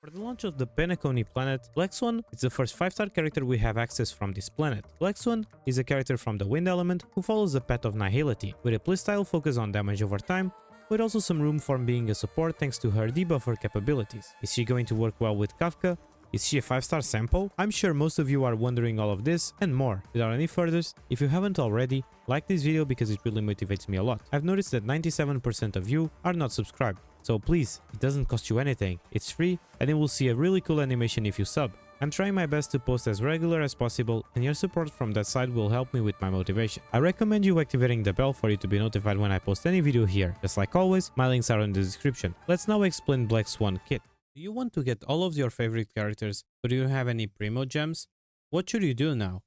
For the launch of the Penacony planet, Black Swan is the first 5-star character we have access from this planet. Black Swan is a character from the Wind element who follows the path of Nihility, with a playstyle focus on damage over time, with also some room for being a support thanks to her debuffer capabilities. Is she going to work well with Kafka? Is she a 5-star sample? I'm sure most of you are wondering all of this and more. Without any furthers, if you haven't already, like this video because it really motivates me a lot. I've noticed that 97% of you are not subscribed. So please, it doesn't cost you anything, it's free and you will see a really cool animation if you sub. I'm trying my best to post as regular as possible and your support from that side will help me with my motivation. I recommend you activating the bell for you to be notified when I post any video here. Just like always, my links are in the description. Let's now explain Black Swan kit. Do you want to get all of your favorite characters, but do you have any Primogems? What should you do now?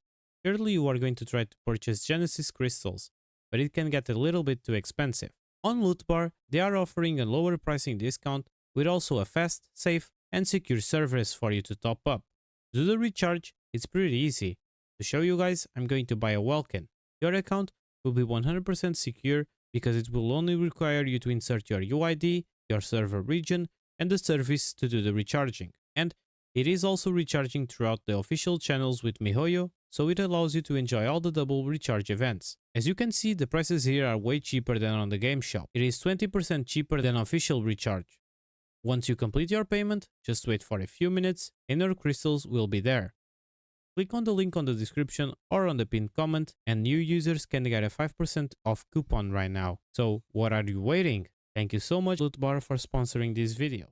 Surely you are going to try to purchase Genesis crystals, but it can get a little bit too expensive. On Lootbar, they are offering a lower pricing discount with also a fast, safe and secure service for you to top up. To do the recharge, it's pretty easy. To show you guys, I'm going to buy a Welkin. Your account will be 100% secure because it will only require you to insert your UID, your server region and the service to do the recharging. And it is also recharging throughout the official channels with MiHoYo, so it allows you to enjoy all the double recharge events. As you can see, the prices here are way cheaper than on the game shop. It is 20% cheaper than official recharge. Once you complete your payment, just wait for a few minutes and your crystals will be there. Click on the link on the description or on the pinned comment and new users can get a 5% off coupon right now. So what are you waiting? Thank you so much Lootbar for sponsoring this video.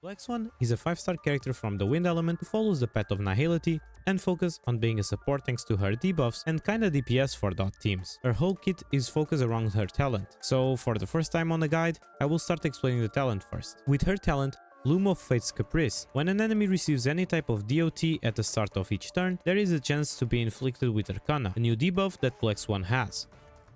Black Swan is a 5-star character from the Wind element who follows the path of Nihility and focus on being a support thanks to her debuffs and kinda DPS for dot teams. Her whole kit is focused around her talent, so for the first time on the guide, I will start explaining the talent first. With her talent, Loom of Fate's Caprice. When an enemy receives any type of DOT at the start of each turn, there is a chance to be inflicted with Arcana, a new debuff that Black Swan has.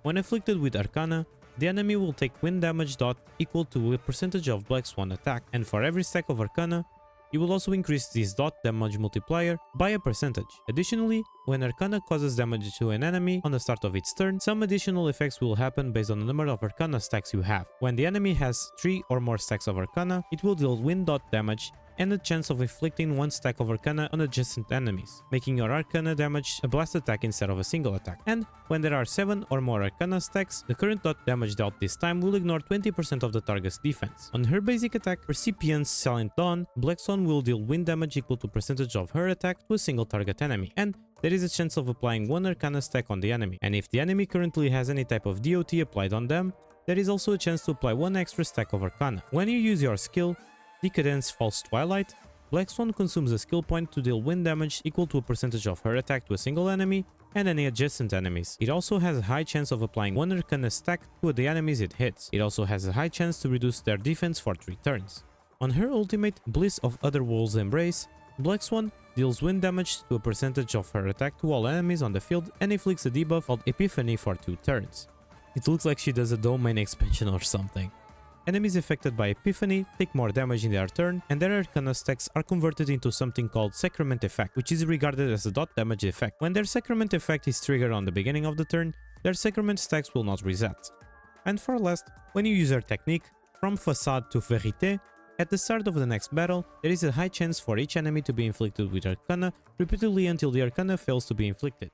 When afflicted with Arcana, the enemy will take wind damage dot equal to a percentage of Black Swan attack, and for every stack of Arcana, you will also increase this dot damage multiplier by a percentage. Additionally, when Arcana causes damage to an enemy on the start of its turn, some additional effects will happen based on the number of Arcana stacks you have. When the enemy has 3 or more stacks of Arcana, it will deal wind dot damage and a chance of inflicting 1 stack of Arcana on adjacent enemies, making your Arcana damage a blast attack instead of a single attack. And when there are 7 or more Arcana stacks, the current dot damage dealt this time will ignore 20% of the target's defense. On her basic attack, Recipient's Silent Dawn, Black Swan will deal wind damage equal to percentage of her attack to a single target enemy, and there is a chance of applying 1 Arcana stack on the enemy. And if the enemy currently has any type of DOT applied on them, there is also a chance to apply 1 extra stack of Arcana. When you use your skill, Decadence False Twilight, Black Swan consumes a skill point to deal wind damage equal to a percentage of her attack to a single enemy and any adjacent enemies. It also has a high chance of applying 1 Arcana stack to the enemies it hits. It also has a high chance to reduce their defense for 3 turns. On her ultimate, Bliss of Otherworld's Embrace, Black Swan deals wind damage to a percentage of her attack to all enemies on the field and inflicts a debuff called Epiphany for 2 turns. It looks like she does a domain expansion or something. Enemies affected by Epiphany take more damage in their turn, and their Arcana stacks are converted into something called Sacrament Effect, which is regarded as a dot damage effect. When their Sacrament Effect is triggered on the beginning of the turn, their Sacrament stacks will not reset. And for last, when you use her technique, From Facade to Vérité, at the start of the next battle, there is a high chance for each enemy to be inflicted with Arcana repeatedly until the Arcana fails to be inflicted.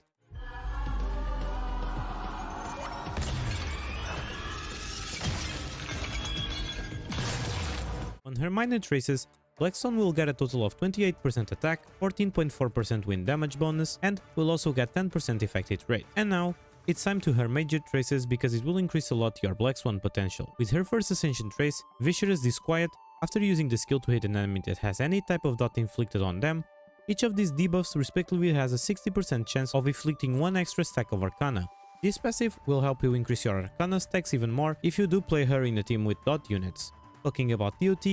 On her minor traces, Black Swan will get a total of 28% attack, 14.4% wind damage bonus, and will also get 10% effect hit rate. And now, it's time to her major traces because it will increase a lot your Black Swan potential. With her first Ascension trace, Viscerous Disquiet, after using the skill to hit an enemy that has any type of dot inflicted on them, each of these debuffs respectively has a 60% chance of inflicting 1 extra stack of Arcana. This passive will help you increase your Arcana stacks even more if you do play her in a team with dot units. Talking about DOT,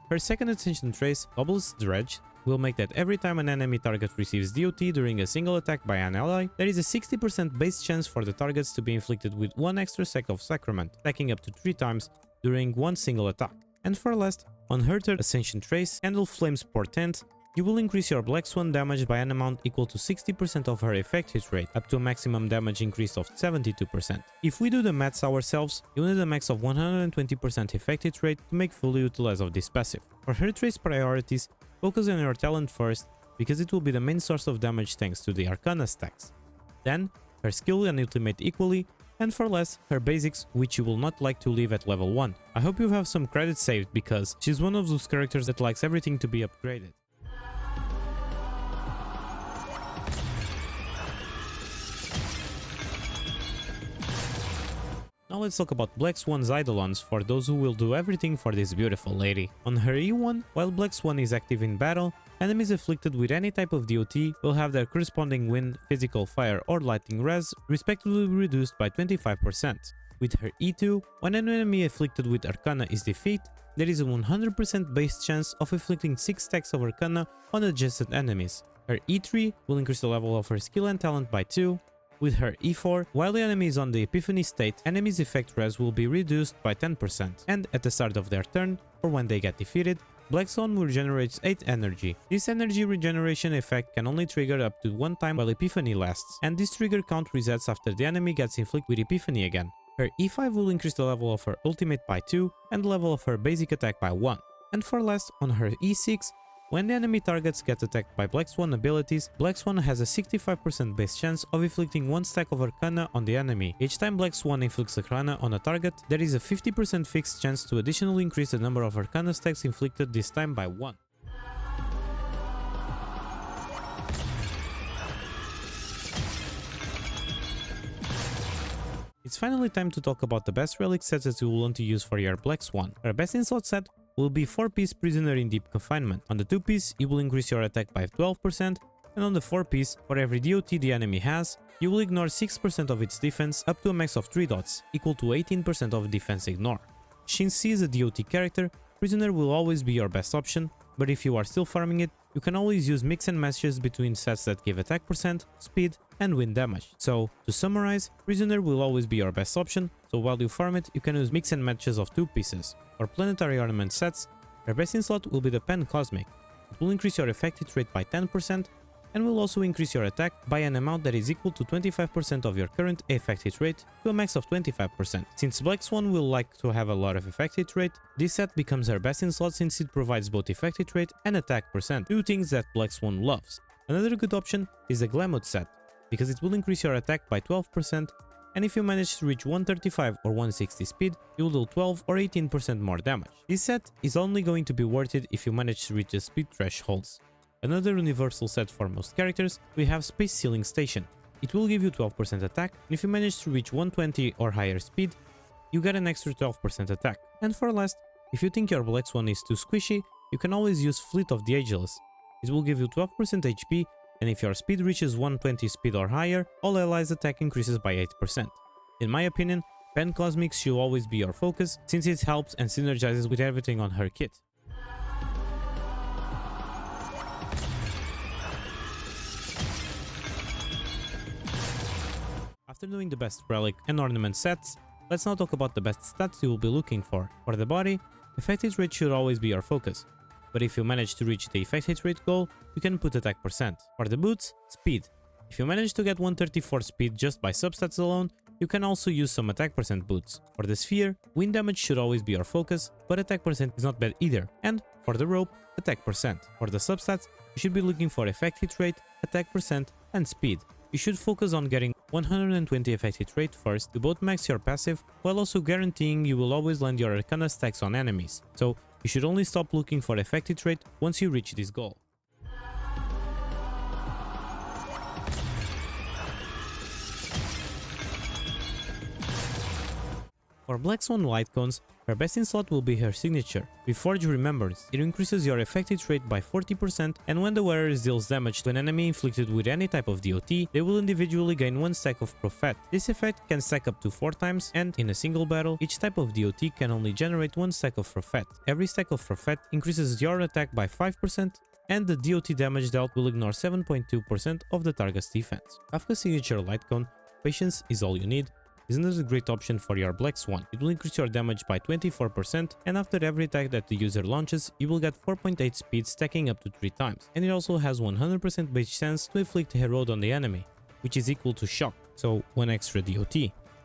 her second Ascension trace, Double's Dredge, will make that every time an enemy target receives DOT during a single attack by an ally, there is a 60% base chance for the targets to be inflicted with 1 extra stack of Sacrament, stacking up to 3 times during 1 single attack. And for last, on her third Ascension trace, Candle Flame's Portent, You will increase your Black Swan damage by an amount equal to 60% of her effect hit rate, up to a maximum damage increase of 72%. If we do the maths ourselves, you'll need a max of 120% effect hit rate to make full utilize of this passive. For her trace priorities, focus on your talent first, because it will be the main source of damage thanks to the Arcana stacks. Then, her skill and ultimate equally, and for last, her basics, which you will not like to leave at level 1. I hope you have some credits saved, because she's one of those characters that likes everything to be upgraded. Now let's talk about Black Swan's Eidolons for those who will do everything for this beautiful lady. On her E1, while Black Swan is active in battle, enemies afflicted with any type of DOT will have their corresponding wind, physical, fire or lightning res respectively reduced by 25%. With her E2, when an enemy afflicted with Arcana is defeated, there is a 100% base chance of inflicting 6 stacks of Arcana on adjacent enemies. Her E3 will increase the level of her skill and talent by 2. With her E4, while the enemy is on the Epiphany state, enemies' effect res will be reduced by 10%, and at the start of their turn, or when they get defeated, Black Swan regenerates 8 energy. This energy regeneration effect can only trigger up to 1 time while Epiphany lasts, and this trigger count resets after the enemy gets inflicted with Epiphany again. Her E5 will increase the level of her ultimate by 2, and the level of her basic attack by 1. And for last, on her E6, when the enemy targets get attacked by Black Swan abilities, Black Swan has a 65% base chance of inflicting 1 stack of Arcana on the enemy. Each time Black Swan inflicts Arcana on a target, there is a 50% fixed chance to additionally increase the number of Arcana stacks inflicted, this time by 1. It's finally time to talk about the best relic sets that you will want to use for your Black Swan. Our best in slot set will be 4-piece Prisoner in Deep Confinement. On the 2-piece, you will increase your attack by 12%, and on the 4-piece, for every DOT the enemy has, you will ignore 6% of its defense up to a max of 3 dots, equal to 18% of defense ignore. Since she is a DOT character, Prisoner will always be your best option, but if you are still farming it, you can always use mix and matches between sets that give attack percent, speed, and wind damage. So, to summarize, Prisoner will always be your best option, so while you farm it, you can use mix and matches of 2 pieces. For planetary ornament sets, your best in slot will be the Pen Cosmic. It will increase your effect hit rate by 10%, and will also increase your attack by an amount that is equal to 25% of your current effect hit rate to a max of 25%. Since Black Swan will like to have a lot of effect hit rate, this set becomes her best in slot since it provides both effect hit rate and attack percent, 2 things that Black Swan loves. Another good option is the Glamour set, because it will increase your attack by 12%, and if you manage to reach 135 or 160 speed, you will do 12 or 18% more damage. This set is only going to be worth it if you manage to reach the speed thresholds. Another universal set for most characters, we have Space Sealing Station. It will give you 12% attack, and if you manage to reach 120 or higher speed, you get an extra 12% attack. And for last, if you think your Black Swan is too squishy, you can always use Fleet of the Eidolons. It will give you 12% HP, and if your speed reaches 120 speed or higher, all allies' attack increases by 8%. In my opinion, Pen Cosmic should always be your focus, since it helps and synergizes with everything on her kit. After doing the best relic and ornament sets, let's now talk about the best stats you will be looking for. For the body, effect hit rate should always be your focus, but if you manage to reach the effect hit rate goal, you can put attack percent. For the boots, speed. If you manage to get 134 speed just by substats alone, you can also use some attack percent boots. For the sphere, wind damage should always be your focus, but attack percent is not bad either. And for the rope, attack percent. For the substats, you should be looking for effect hit rate, attack percent, and speed. You should focus on getting 120 effect hit rate first to both max your passive, while also guaranteeing you will always land your Arcana stacks on enemies. So you should only stop looking for effect hit rate once you reach this goal. For Black Swan Lightcones, her best in slot will be her signature. With Forge Remembrance, it increases your effect hit rate by 40%, and when the wearer deals damage to an enemy inflicted with any type of DOT, they will individually gain 1 stack of Prophet. This effect can stack up to 4 times, and in a single battle, each type of DOT can only generate 1 stack of Prophet. Every stack of Prophet increases your attack by 5%, and the DOT damage dealt will ignore 7.2% of the target's defense. After signature Lightcone, patience is all you need, is another great option for your Black Swan. It will increase your damage by 24%, and after every attack that the user launches, you will get 4.8 speed stacking up to 3 times. And it also has 100% base chance to inflict Herod on the enemy, which is equal to shock, so 1 extra DOT.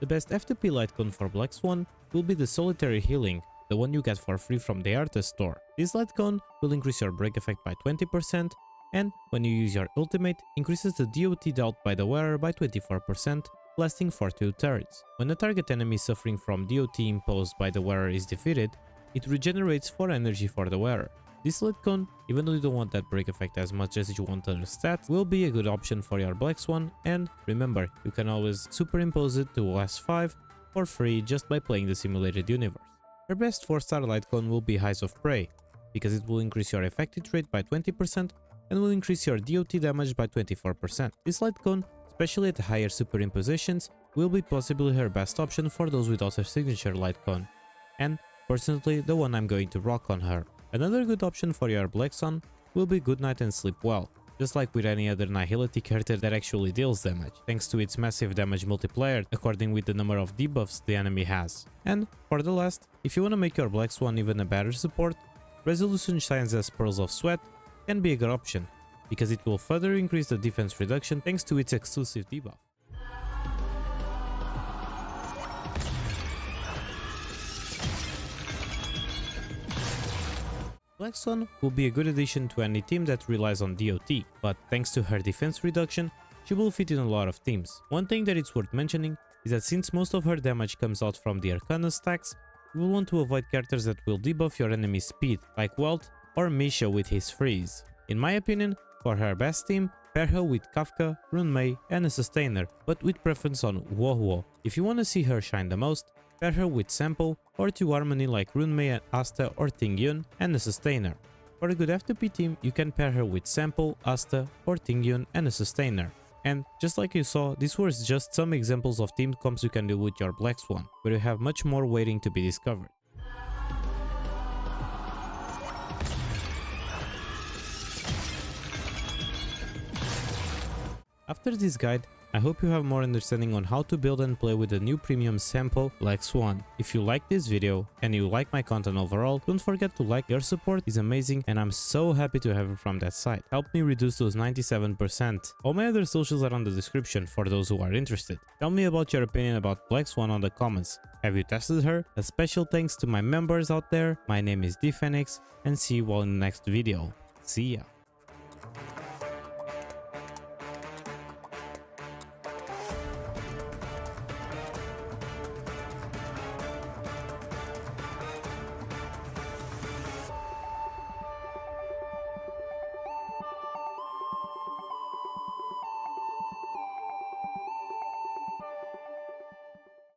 The best FTP Lightcone for Black Swan will be the Solitary Healing, the one you get for free from the artist store. This Lightcone will increase your break effect by 20%, and when you use your ultimate, increases the DOT dealt by the wearer by 24%, lasting for 2 turns. When the target enemy suffering from DOT imposed by the wearer is defeated, it regenerates 4 energy for the wearer. This Lightcone, even though you don't want that break effect as much as you want other stats, will be a good option for your Black Swan, and remember, you can always superimpose it to OS5 for free just by playing the simulated universe. Your best 4-star Lightcone will be Eyes of Prey, because it will increase your effective rate by 20% and will increase your DOT damage by 24%. This Lightcone, especially at higher superimpositions, will be possibly her best option for those without her signature Lightcone, and personally the one I'm going to rock on her. Another good option for your Black Swan will be Good Night and Sleep Well, just like with any other Nihility character that actually deals damage, thanks to its massive damage multiplier according with the number of debuffs the enemy has. And for the last, if you want to make your Black Swan even a better support, Resolution shines as Pearls of Sweat can be a good option, because it will further increase the defense reduction thanks to its exclusive debuff. Black Swan will be a good addition to any team that relies on DOT, but thanks to her defense reduction, she will fit in a lot of teams. One thing that it's worth mentioning is that since most of her damage comes out from the Arcana stacks, you will want to avoid characters that will debuff your enemy's speed, like Welt or Misha with his freeze. In my opinion, for her best team, pair her with Kafka, Runmei and a Sustainer, but with preference on Wohuo. If you want to see her shine the most, pair her with Sample or 2 Harmony like Runmei and Asta or Tingyun and a Sustainer. For a good FTP team, you can pair her with Sample, Asta or Tingyun and a Sustainer. And just like you saw, these were just some examples of team comps you can do with your Black Swan, but you have much more waiting to be discovered. After this guide, I hope you have more understanding on how to build and play with the new premium sample like Swan. If you like this video and you like my content overall, don't forget to like. Your support is amazing and I'm so happy to have you from that side. Help me reduce those 97%. All my other socials are on the description for those who are interested. Tell me about your opinion about Black Swan on the comments. Have you tested her? A special thanks to my members out there. My name is DPhoenix and see you all in the next video. See ya.